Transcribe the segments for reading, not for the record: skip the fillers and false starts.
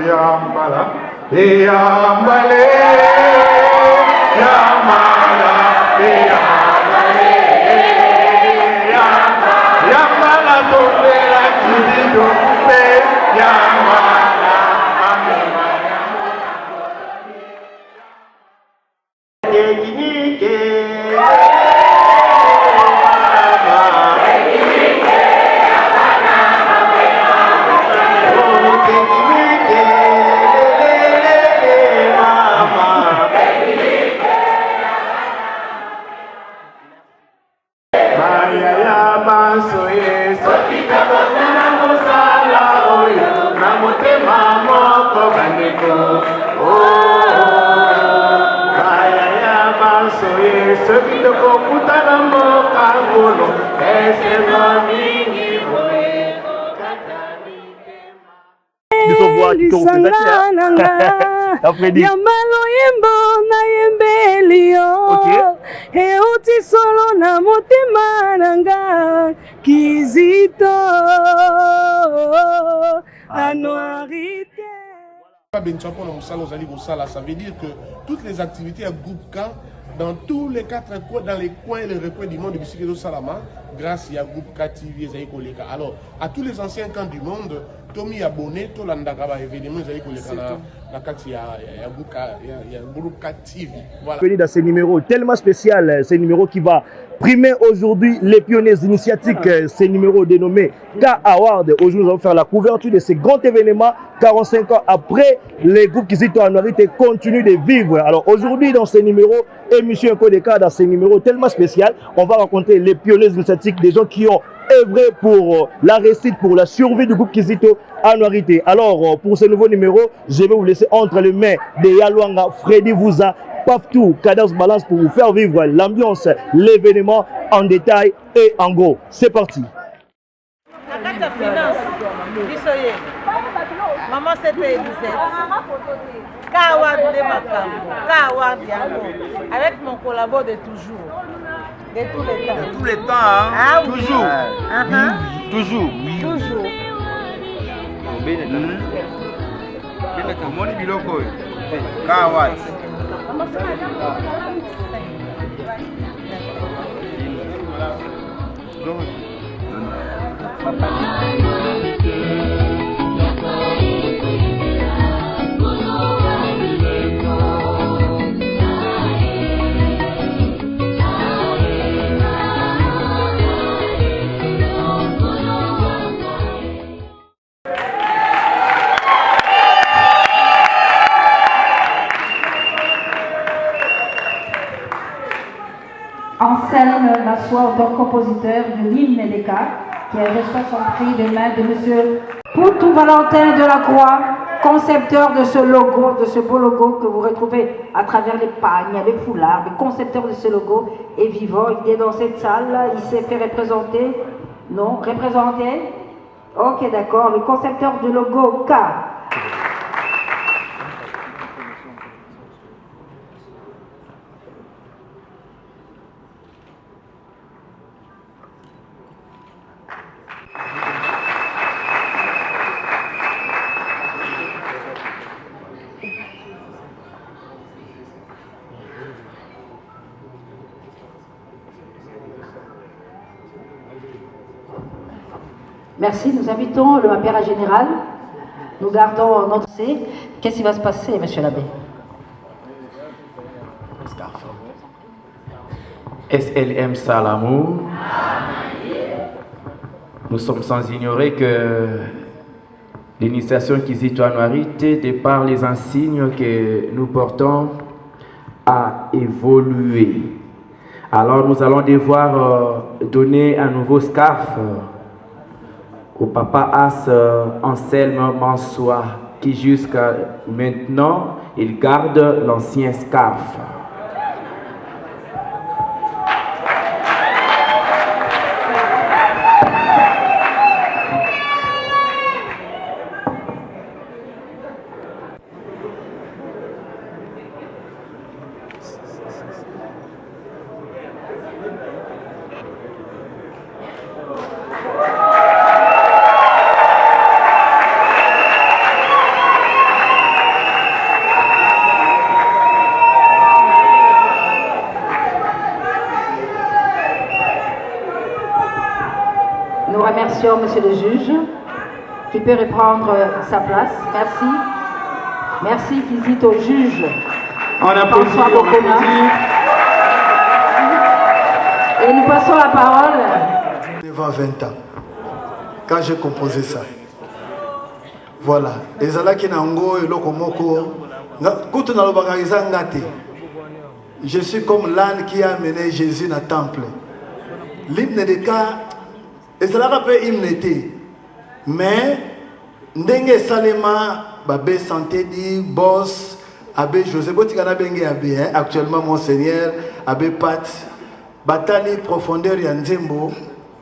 Yambala, Yambale, Yambala, Yambale, Yambala, Topela, Kido, Yambala, Yambalo yembo na yembelio Heuti solo na motema nanga Kizito Anuarité. Ça veut dire que toutes les activités à groupe K dans tous les quatre coins, dans les coins et les recoins du monde de Bisikito Salama, grâce à groupe K TV et Koleka. Alors, à tous les anciens camps du monde, Tommy abonné, tout l'andagaba évidemment Zaï Koleka la il y a un groupe K TV. Voilà. Dans ces numéros tellement spécial, ces numéros qui va primer aujourd'hui les pionniers initiatiques, ces numéros dénommés K-Award. Aujourd'hui, nous allons faire la couverture de ces grands événements 45 ans après les groupes Kizito Anuarité continuent de vivre. Alors aujourd'hui, dans ces numéros, émission Kodeka, dans ces numéros tellement spéciaux, on va rencontrer les pionniers initiatiques, des gens qui ont œuvré pour la réussite, pour la survie du groupe Kizito Anuarité. Alors, pour ce nouveau numéro, je vais vous laisser entre les mains de Yaluanga, Freddy Vouza, Paftou, Cadence Balance pour vous faire vivre l'ambiance, l'événement en détail et en gros. C'est parti. Maman c'était Elisette. Kawad de Makambo, Kawad Yango, avec mon collabo de toujours. De tous les temps. De tous les temps, hein? Ah, oui. Toujours. Toujours. Toujours. Moni biloko. Kawad. En scène la soirée d'un compositeur de l'hymne Médéca qui a reçu son prix de main de M. Poutou Valentin de la Croix, concepteur de ce logo, de ce beau logo que vous retrouvez à travers les pagnes, les foulards. Le concepteur de ce logo est vivant, il est dans cette salle, il s'est fait représenter. Non, représenter. Ok, d'accord, le concepteur du logo K. Merci, nous invitons le Mapéra général. Nous gardons notre C. Qu'est-ce qui va se passer, monsieur l'abbé? SLM Salamou. Nous sommes sans ignorer que l'initiation Kizito Anuarité, de par les insignes que nous portons, a évolué. Alors nous allons devoir donner un nouveau scarf au papa As Anselme Mansoua, qui jusqu'à maintenant, il garde l'ancien scarf. félicitations, monsieur le juge, qui peut reprendre sa place. Merci. Merci, Kizito, au juge. On applaudit, François on Bokona. applaudit. Et nous passons la parole. Devant 20 ans, quand j'ai composé ça. Voilà. Et ça là qui n'a ngo et lokomoko. Kutu na lobakariza ngate. Je suis comme l'âne qui a amené Jésus dans le temple. L'hymne de cas, et cela rappelle hymne été. Mais, ndenge salema, babé santé dit, boss, abbé José, botikana benge abbé, actuellement monseigneur, abbé Pat, batali profondeur ya nzembo,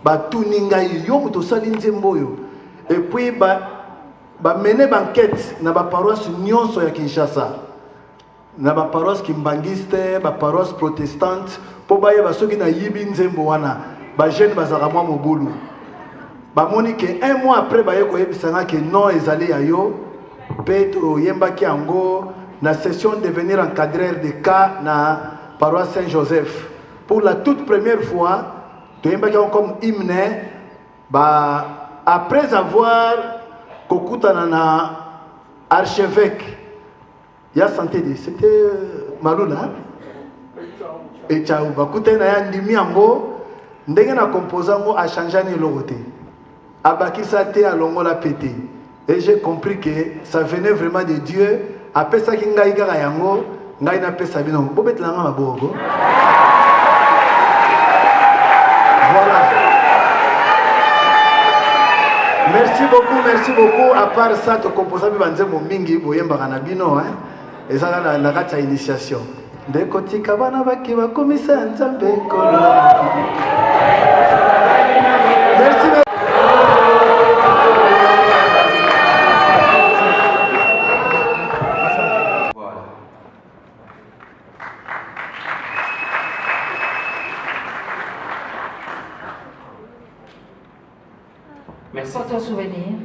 batuninga yo muto sali nzembo yo. Et puis, mener banquette na ba paroisse nyonso ya Kinshasa. Na ba paroisse kimbangiste, ba paroisse protestante, po baye ba soki na yibi nzembo wana, ba jeune bazaka mwa mobulu. Ba moni que un mois après baye ko yebisanga que non ezali ya yo, peto yembaki yango na session de devenir encadreur de cas na paroisse Saint-Joseph. Pour la toute première fois, to yembaki comme hymne, ba après avoir kokutana na archevêque ya santé de c'était Malula et Tchaou bakutana ya ndimi yango ndenge na composant a changé ne logote abakisa te alongola pété et j'ai compris que ça venait vraiment de Dieu après ça ki ngai kaka yango ngai na pesa bino bobetela nga maboko voilà. Merci beaucoup. À part ça, tu composes mon mingi, boyemba kanabino, hein. Et ça, la gacha initiation. De koti kabana baki wa komisa nzambe kolo. Merci. Merci. Photo souvenir.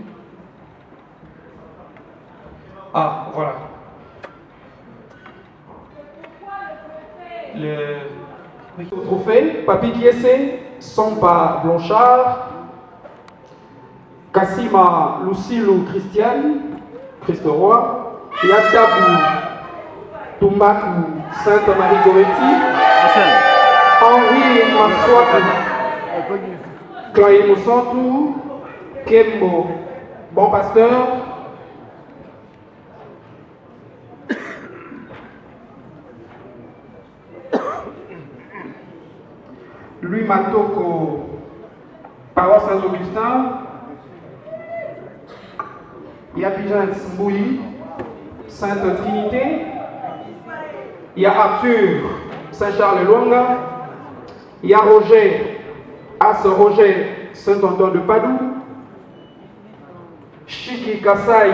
Ah, voilà. Le trophée, Papi Kiese, Sampa Blanchard, Kassima Lucilou Christiane, Christo Roy, Yatabu Tumbaku Sainte-Marie Goretti, Henri Massoaku, Chloé Moussantou, Kembo Bon Pasteur, Louis Matoko, Paroisse Saint-Augustin, il y a Bijan Mbouyi, Sainte Trinité, il y a Arthur Saint-Charles-Longa, il y a Roger, As Roger Saint-Antoine de Padoue, Chiki Kassai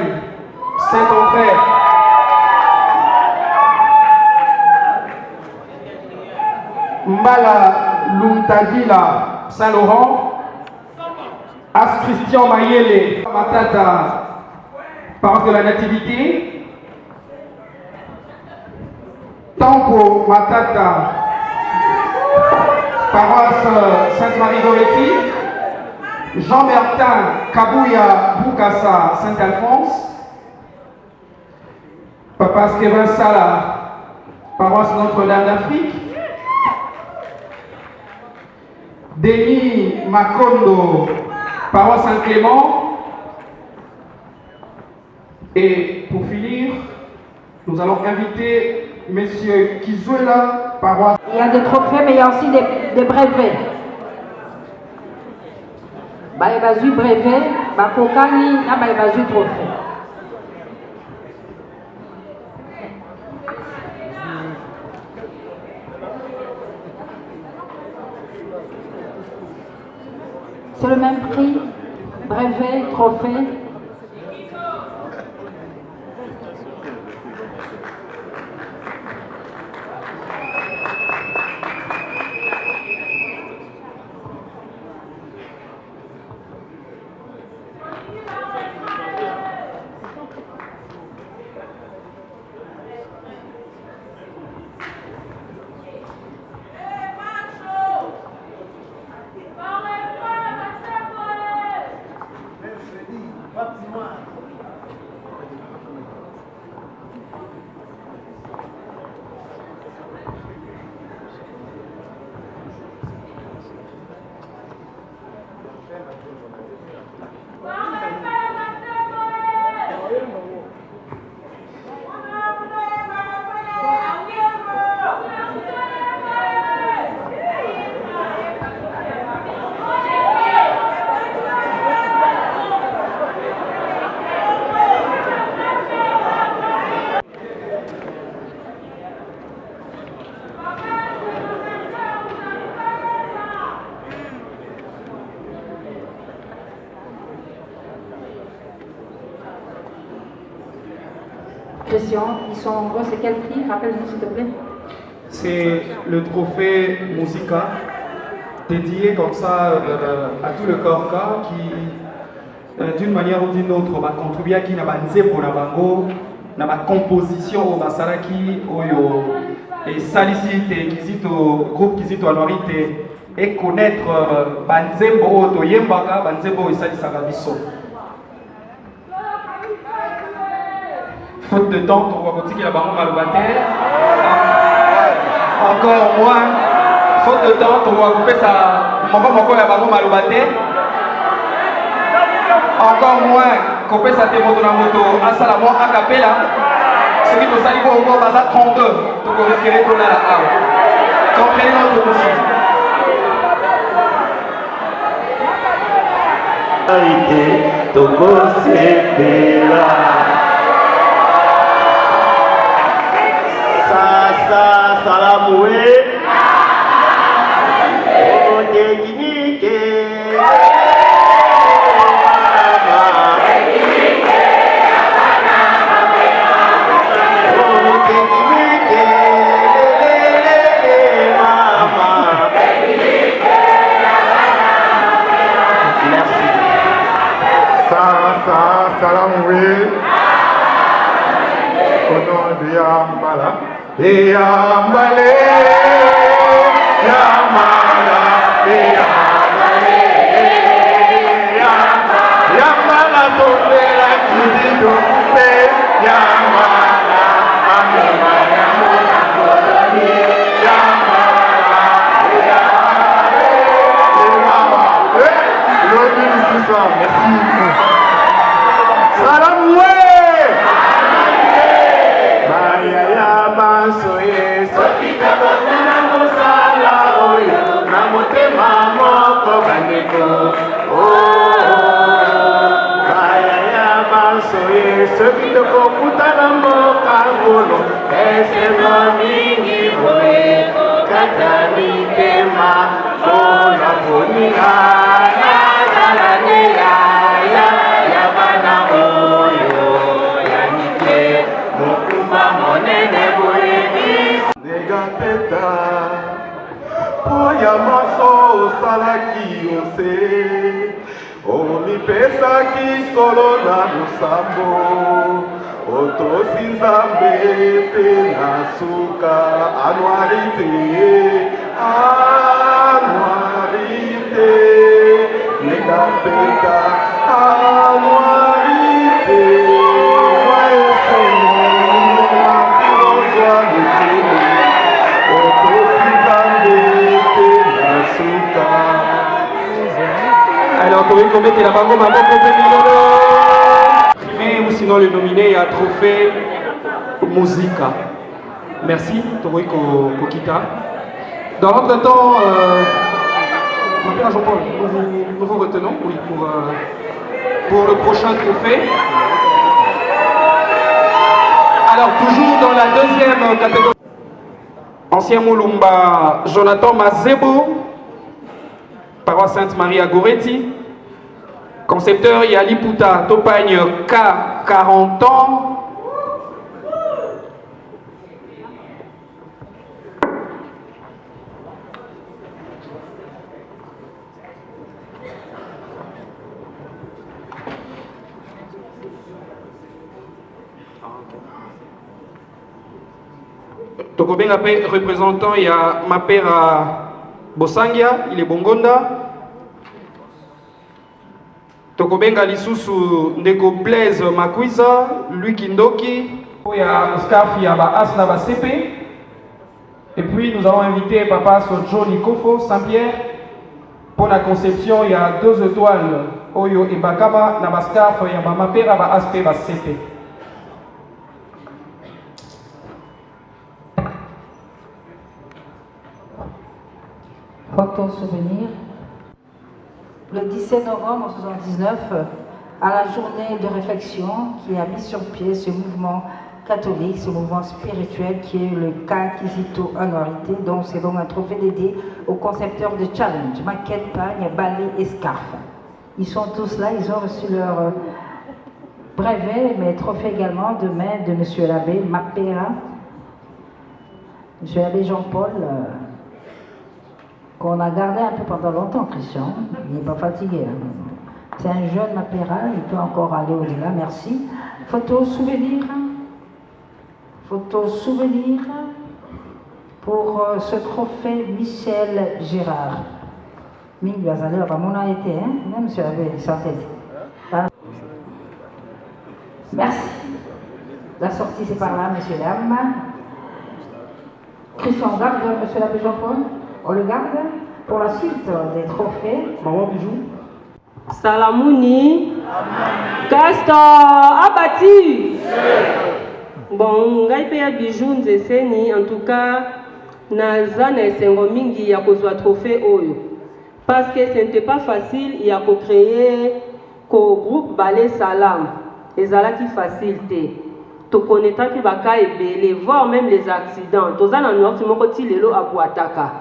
Saint-André, Mbala Luntagila Saint-Laurent, As Christian Mayele Matata, paroisse de la Nativité, Tampo Matata, paroisse Sainte-Marie-Goretti, Jean-Bertin Kabouya Boukassa Saint-Alphonse, Papa Skevin Sala, paroisse Notre-Dame d'Afrique, Denis Makondo, paroisse Saint-Clément. Et pour finir, nous allons inviter Monsieur Kizuela, paroisse. Il y a des trophées, mais il y a aussi des brevets. Baïbazu brevet, Bakokani, na Baïbazu trophée. C'est le même prix, brevet, trophée. Christian, ils sont en gros, c'est quel prix? Rappelle-nous s'il te plaît. C'est le trophée Musica, dédié comme ça à tout le corps qui, d'une manière ou d'une autre, va contribuer à qui n'a pas nzembo na bango, na ba composition au basalaki oyo et salicité Kizito groupe Kizito Anuarité et connaître banzembo oto yembaka banzembo et salisaka biso. Faute de temps, on va continuer la bango malobate. Encore moins, faute de temps, on va couper ça. Encore la bango malobate. Encore moins, couper ça te moto na moto. Asalamo a cappella. Ce qui nous salivo au moins basa 32. Donc on respirer pour la comprenez notre position. Salamoué, Odeginike, Salamoué, au nom de Yambala. Yambale, Yambala, Yambale, Yambala, tourne la Kizito, Yambala, Amemaya, Monakoloni, Yambala, Yambala, l'autre du soir, merci. Salamoué! Soye sokita kosana mosala oyo na motema moko bandeko kaya ya basoye sokita kokutana mboka ngolo esengo mingi boye kata mitema mpona koninga nazalane ya bana oyo yanike mokumba monene boye Negateta Poya maso osalaki ose omipesaki solo na lusambo otosi nzambe pe na suka anuarite Negateta anuarite Alors, Tori Komé, la bango maman primé ou sinon le nominé à trophée Musica. Merci, Tori Kokita. Dans l'entretemps, mon père Jean-Paul, nous vous retenons oui, pour le prochain trophée. Alors, toujours dans la deuxième catégorie. Ancien Moulumba, Jonathan Mazebo, paroisse Sainte-Marie à Goretti. Concepteur Yali Puta, Topagne K, 40 ans. Tokobenga représentant, il y a ma père à Bosangia, il est Bongonda. Tokobenga lisusu ndeko Blaise Makwiza, lui Kindoki. Il y a Scarf, il y a Asna Basepe. Et puis nous avons invité Papa Sojo Nikofo, Saint-Pierre. Pour la conception, il y a 2 étoiles. Oyo et Bakaba, na Scarf, il y a ma père à Aspe Basepe. Photo souvenir. Le 17 novembre 1979, à la journée de réflexion qui a mis sur pied ce mouvement catholique, ce mouvement spirituel qui est le cas Kizito Anuarité, donc c'est donc un trophée dédié aux concepteurs de challenge, maquette, pagne, balai et scarf. Ils sont tous là, ils ont reçu brevet, mais trophée également de main de M. l'abbé Mapera, M. l'abbé Jean-Paul, qu'on a gardé un peu pendant longtemps, Christian. Il n'est pas fatigué. C'est un jeune Mapera, il peut encore aller au-delà, merci. Photo souvenir. Photo souvenir pour ce trophée Michel Gérard. Ming Bazalé, on a été, hein, M. l'abbé, santé. Merci. La sortie, c'est par là, messieurs, dames. Christian, on garde, monsieur l'abbé Jean-Paul. On le garde pour la suite des trophées. Maman Bijou. Salamouni. Castor. Abati. Bon, ngai pe ya Bijou nzeseni. En tout cas, naza na esengo mingi ya kozwa trophée oyo. Parce que ce n'était pas facile, il y a créer ko groupe Ballet Salam. Ezalaki facilité. To connaître baka ebele, voire même les accidents. Toza na nord moko ti lelo abuataka.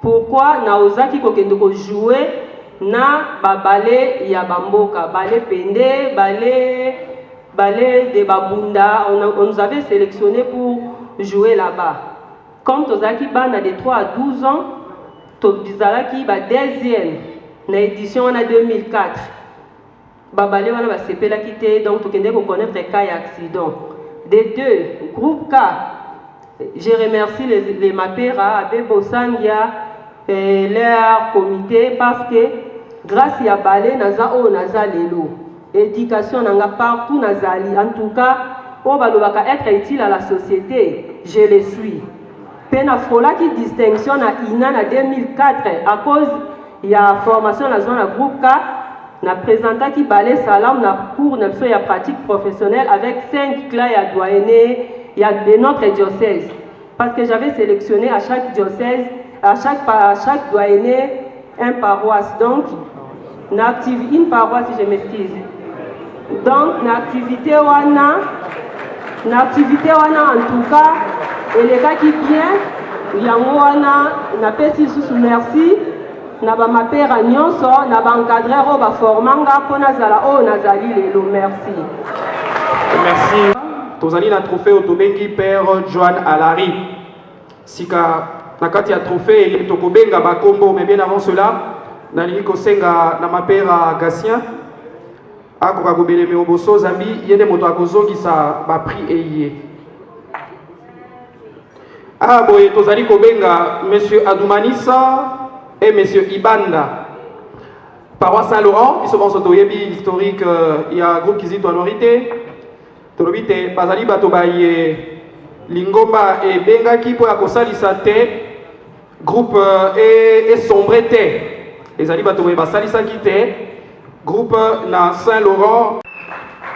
Pourquoi na ozaki kokende ko jouer na ba ballet ya bamboka, ballet pende, ballet de babunda, on nous avait sélectionné pour jouer là-bas. Comme tozaki bana de 3 à 12 ans, to bizalaki ba deuxième na édition en 2004. Babalé wana ba sepela kité, donc tokende ko connaître cas d'accident. Des deux, groupe K, je remercie les Mapera, Abbé Bosangia et leur comité parce que grâce à Balé, naza o naza lelo. Éducation nanga partout nazali. En tout cas, on va être utile à la société. Je le suis. Pena frola qui distinction à INA en 2004 à cause il y a formation dans zone groupe K. Na présenté qui Ballet Salam na cours na pratique professionnelle avec 5 classes à doyenné, il y a de notre diocèse. Parce que j'avais sélectionné à chaque diocèse, à chaque doyenné, un paroisse. Donc, une paroisse, si je m'excuse. Donc, l'activité wana en tout cas, et les gars qui viennent, yango wana na pesi sous merci. Na ba mapera nyonso na ba encadreur o ba formanga pona zala o nazali lelo. Merci. Merci. Tozali na trophée otobengi Père Joan Alari. Sika na kati ya trophée tokobenga ba kombo, mais bien avant cela nalingi kosenga na mapera Gatien akoka kobeleme oboso zambi yende moto akozongisa ba prix eye. Ah boye tozali kobenga Monsieur Adoumanissa et Monsieur Ibanda. Paroisse Saint-Laurent, ils sont en sotoyebi historique, il y a un groupe qui dit Tonorité. Tonorité, Bazali Batobaye, Lingomba et Bengaki pour Akosalisa te, groupe et sombreté. Les Ali Batobaye Basalisa Kite, groupe na Saint-Laurent.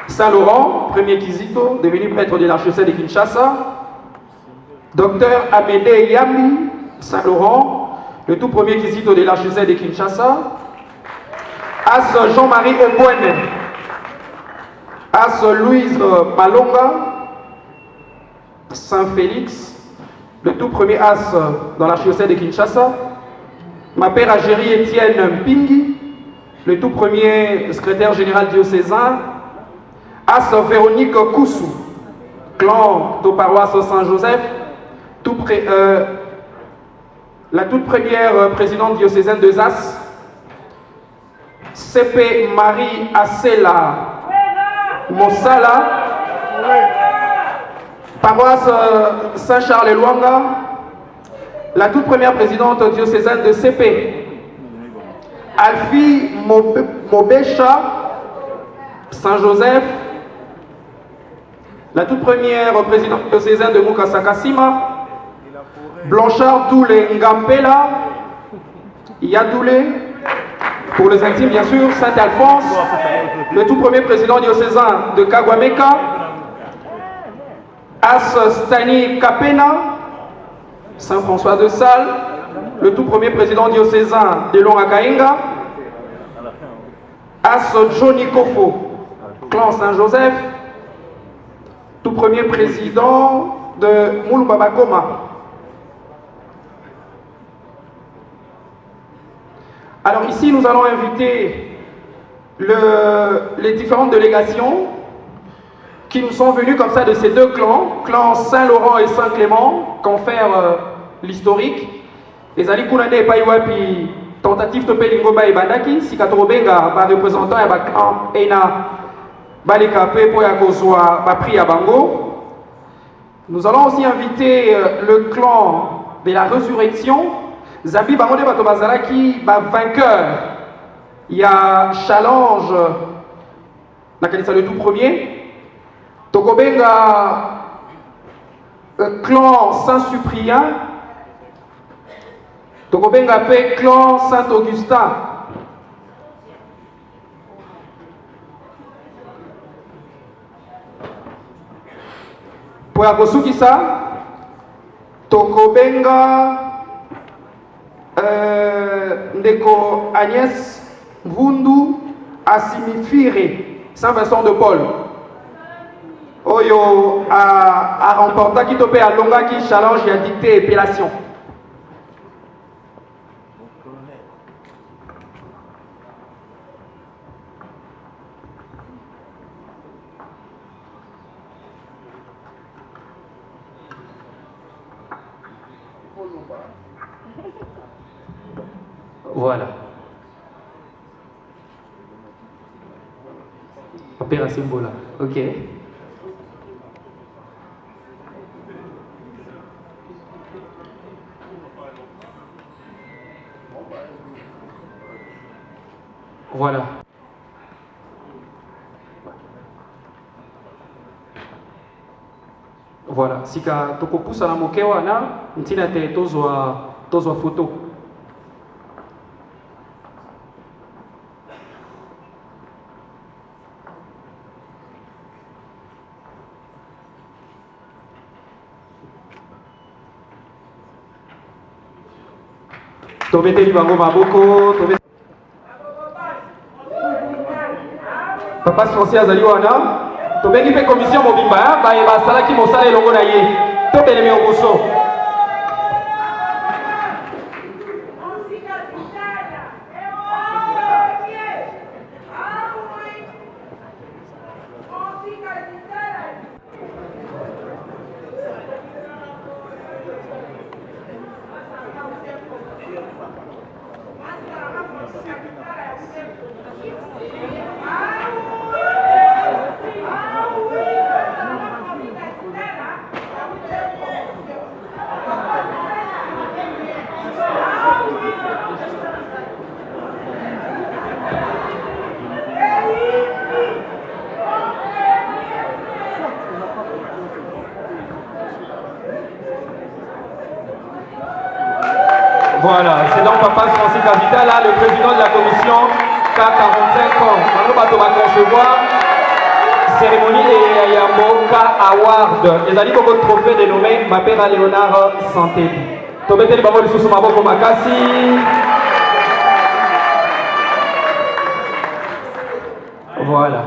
Saint-Laurent, premier Kizito, devenu prêtre de l'archevêché de Kinshasa. Docteur Amédée Yambi, Saint-Laurent. Le tout premier Kizito de l'archevêché de Kinshasa. As Jean-Marie Obouene. As Louise Malonga. Saint-Félix. Le tout premier as dans l'archevêché de Kinshasa. Ma père Agérie Étienne Mpingi. Le tout premier secrétaire général diocésain. As Véronique Koussou. Clan de paroisse Saint-Joseph. Tout près. La toute première présidente diocésaine de Zas, CP Marie Assela Mossala, paroisse Saint-Charles-Luanga, la toute première présidente diocésaine de CP, Alfie Mobecha, Saint-Joseph, la toute première présidente diocésaine de Mukasakasima, Blanchard Doulé Ngampela, Yadoulé, pour les intimes bien sûr, Saint-Alphonse, le tout premier président diocésain de Kagwameka, As Stani Kapena, Saint-François de Sales, le tout premier président diocésain de Longakainga, As Johnny Kofo, clan Saint-Joseph, tout premier président de Moulbabakoma. Alors ici, nous allons inviter les différentes délégations qui nous sont venus comme ça de ces deux clans, clan Saint-Laurent et Saint-Clément, confère l'historique. Et Zali Kounade Paiwapi, tentative de Pelingoba et Bandaki, si Katorobenga, représentant et clan Ena, Balekape pour Yakozwa, Bapri à Bango. Nous allons aussi inviter le clan de la résurrection, Zabi Bangonde Batobazalaki, vainqueur. Il y a challenge, c'est le tout premier. Tokobenga, clan Saint-Cyprien. Tokobenga P, clan Saint-Augustin. Pour la Kosukisa, Tokobenga Ndeko Agnès Vundu Asimifire, Saint-Vincent de Paul. Oyo a remporté qui topé à Longa qui challenge et a dicté épilation. Voilà. Opération Bola. Ok. Voilà. Voilà. Sika tokopusa na mokewa na ntina te tozwa photo. Tobeteli bango maboko, Papa Français azali wana, tobengi pe commission mobimba, baye basalaki mosala elongo na ye. Tobelemi obuso. Voilà, c'est donc Papa Francis Capital, là, le président de la commission K45 ans. Maintenant, on va concevoir cérémonie et Yambo K Award. Les alliés pour trophée dénommé Mapera Léonard Santé. Tobete le babo de Soussou Maboko Makasi. Voilà.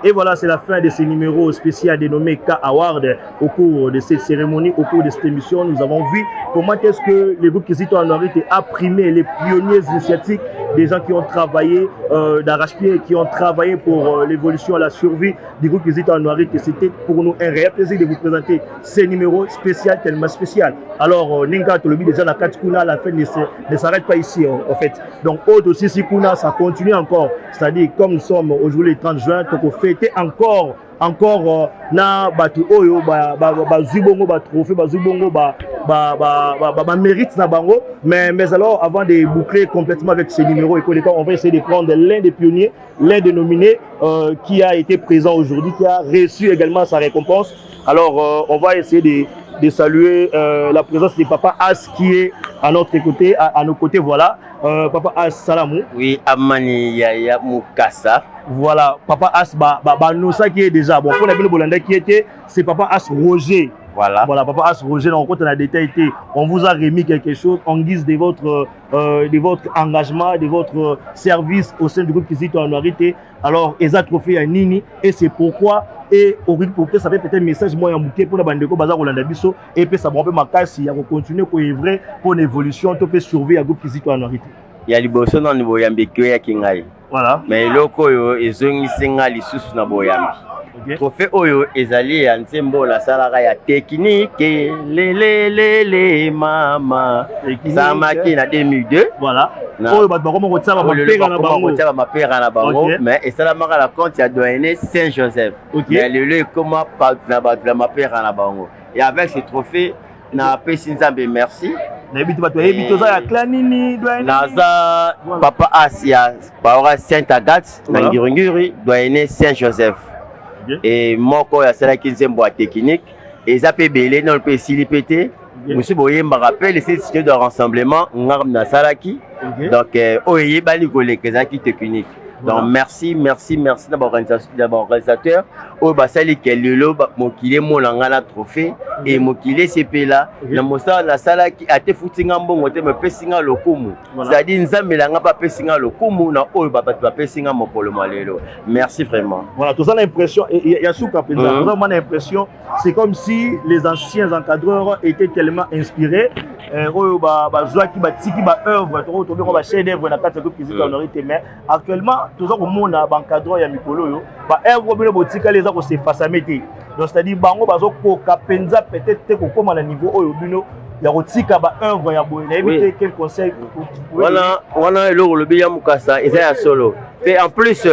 Et voilà, c'est la fin de ce numéro spécial dénommé K Award. Au cours de cette cérémonie, au cours de cette émission, nous avons vu comment est-ce que le groupe Kizito Anuarite a primé les pionniers initiatiques, des gens qui ont travaillé d'arrache-pied, qui ont travaillé pour l'évolution, la survie du groupe Kizito Anuarite. C'était pour nous un réel plaisir de vous présenter ce numéro spécial, tellement spécial. Alors, Ninga Tolobi, déjà la Katikuna, la fête ne s'arrête pas ici, en fait. Donc, autre aussi, Sikuna, ça continue encore. C'est-à-dire, comme nous sommes aujourd'hui le 30 juin, donc on fêtait encore na batu oyo zubongo trophée zubongo mérite na bango, mais alors avant de boucler complètement avec ce numéro, on va essayer de prendre l'un des pionniers, l'un des nominés qui a été présent aujourd'hui, qui a reçu également sa récompense. Alors on va essayer de saluer la présence de Papa As qui est à notre côté, à nos côtés, voilà. Papa As, salamou. Oui, Amani Yaya Mukasa. Voilà, Papa As, Nosa qui est déjà, bon, pour la ville Bolanda qui était, c'est Papa As Roger. Voilà. Voilà, Papa As Roger, donc, quand on a détaillé, on vous a remis quelque chose en guise de votre engagement, de votre service au sein du groupe Kizito Anuarite. Alors, Eza Trophée à Nini, et c'est pourquoi et au rythme pour que ça fait peut-être message moi en mouké pour la bande ko bazar Rolanda biso et puis ça va un makasi ya continuer ko œuvrer pour l'évolution to peut survivre à groupe Kizito Anuarité. Ya liboso na niveau ya mbekyo ya kingai. Voilà. Mais loko yo ezongi singa lisusu na boyambi. Trophée oyo ezali ya nzembo la salaka ya technique le mama samaki na 2002. Voilà. Oyo bat bako mo tsaba mapera na bango. Ko tsaba mapera na bango mais esalamaka la compte ya doyen Saint-Joseph. Mais le comment pas na bat la mapera na bango. Et avec ce trophée na pesi nzambe merci. Naza Papa Asia Paora Saint Agathe na Ngirungiri doyen Saint-Joseph. Et moko ya sala kinzembo technique et ça peut belé dans le pays silipété. Monsieur Boye me rappelle c'est studio de rassemblement ngam na salaki. Donc oye bali kolekeza ki technique. Donc merci d'abord organisateur au basali kelelo mokile molanga na trophée et mokile CP là na mosa na sala ki ate futinga mbongo te me pesinga lokumu c'est-à-dire nzambe langa pa pesinga lokumu na oyo ba pesinga mokolo malelo. Merci vraiment. Voilà, tout ça l'impression et ya souka penza. Tout ça l'impression c'est comme si les anciens encadreurs étaient tellement inspirés oyo ba joie ki ba tiki ba œuvre to to ba chef d'œuvre na kati ko Kizito Anuarité mais actuellement tout ça comme on a encadreur ya mikolo yo ba œuvre bino botika les ko se face à mettre. Donc c'est-à-dire bango bazo ko kapenza peut-être te ko koma na niveau oyo bino ya kotika ba œuvre ya boye na éviter quel conseil wana eloko lobi ya mukasa eza ya solo et en plus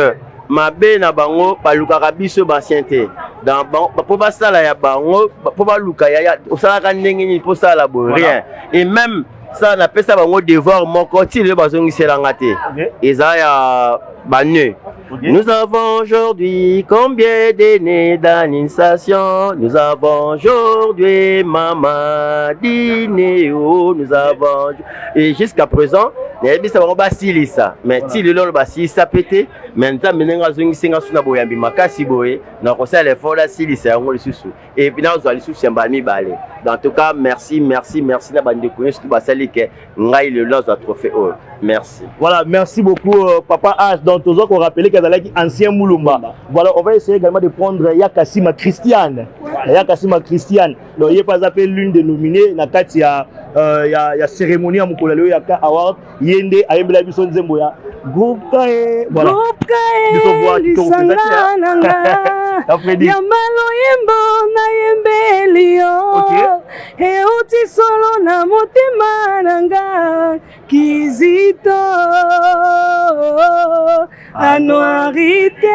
mabe na bango balukaka biso bancienté dans po basala ya bango po baluka ya osalaka ndenge nini po sala boye rien et même ça na pesa bango devoir moko ti le bazongiselanga te eza ya banye. Nous avons aujourd'hui combien d'années d'initiation? Nous avons aujourd'hui Mama Dineo. Nous avons et jusqu'à présent, ça va pas si ça. Mais si le long basi ça pété, maintenant menenga zongi singa suna boyambi makasi boye, na ko ça l'effort là si ça ngo le susu. Et puis na zo ali susu yamba mi balé. En tout cas, merci na bande ko surtout basali ke ngai le long za trophée o. Merci. Voilà, merci beaucoup Papa H. Donc tous qu'on rappeler qu'Azalaki ancien Moulumba. Voilà, on va essayer également de prendre Yakasima Christiane. Yakasima Christiane. Donc il est pas appelé l'une des nominées na kati ya cérémonie à Mukolalo Yaka Award Yende Ayembela Biso Nzemboya. Groupe Kae. Voilà. Groupe Kae. Yamalo yembo na yembelio. Euti solo na motema nanga Kizito Anuarité.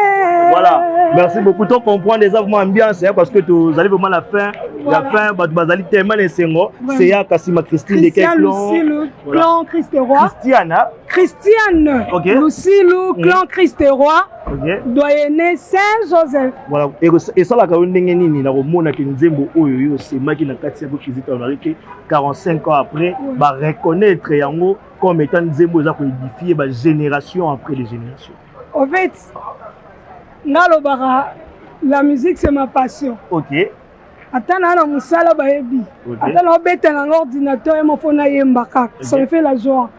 Voilà, merci beaucoup. Tu comprends déjà vraiment l'ambiance parce que tu allez vraiment la fin. La fin, tu vas tellement les sengo. C'est Yakasima Christine de quel clan? Clan Christ-Roi. Christiane. Ok. Lucille, clan Christ-Roi. Doyenné Saint-Joseph. Voilà. Et ça la kaonde nini na romona ki nzembo oyo yo c'est maki na kati ya Kizito Anuarité 45 ans après ba reconnaître yango comme étant nzembo za ko édifier ba génération après les générations. En fait, nalobara la musique c'est ma passion. OK. Atana na musala ba yebi. Atana obeta na ordinateur mo fona yembaka. Ça me fait la joie.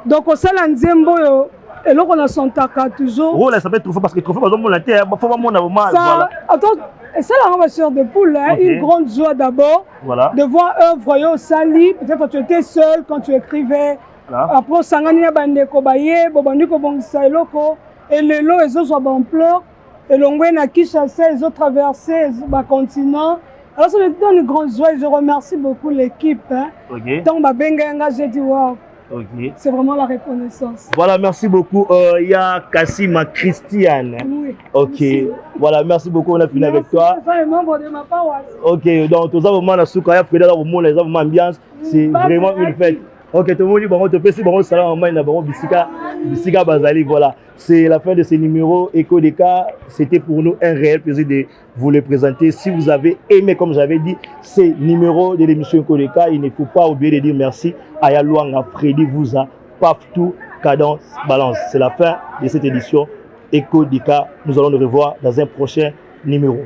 Donc au sala nzembo yo et là on a son taka toujours. Oh là ça peut être trop parce que trop pas mon la terre, faut pas mon voilà. Attends, et ça la ramasser de poule hein, une grande joie d'abord de voir œuvre yo sali, peut-être quand tu étais seul quand tu écrivais. Après sangani na bandeko baye, bobandiko bongisa eloko et le lot les autres sont en pleurs et l'ongwe na Kinshasa ils ont traversé ba continent. Alors ça me donne une grande joie et je remercie beaucoup l'équipe hein. Donc ba benga j'ai dit waouh. C'est vraiment la reconnaissance. Voilà, merci beaucoup. Il y a Kasima Christiane. Oui. Ok. Voilà, merci beaucoup. On a fini avec toi. Je suis membre de ma paroisse. Ok, donc tout ça, vraiment, la soukaya, Freda, les ambiance, c'est vraiment une fête. Ok, tout le monde dit, bon, on te fait si bon, salam, on a bon, Bissika Bazali, voilà. C'est la fin de ce numéro Écho des cas. C'était pour nous un réel plaisir de vous le présenter. Si vous avez aimé, comme j'avais dit, ces numéros de l'émission Écho des cas, il ne faut pas oublier de dire merci à Yalouanga, Freddy Vouza, Paftou, Cadence, Balance. C'est la fin de cette édition Écho des cas. Nous allons nous revoir dans un prochain numéro.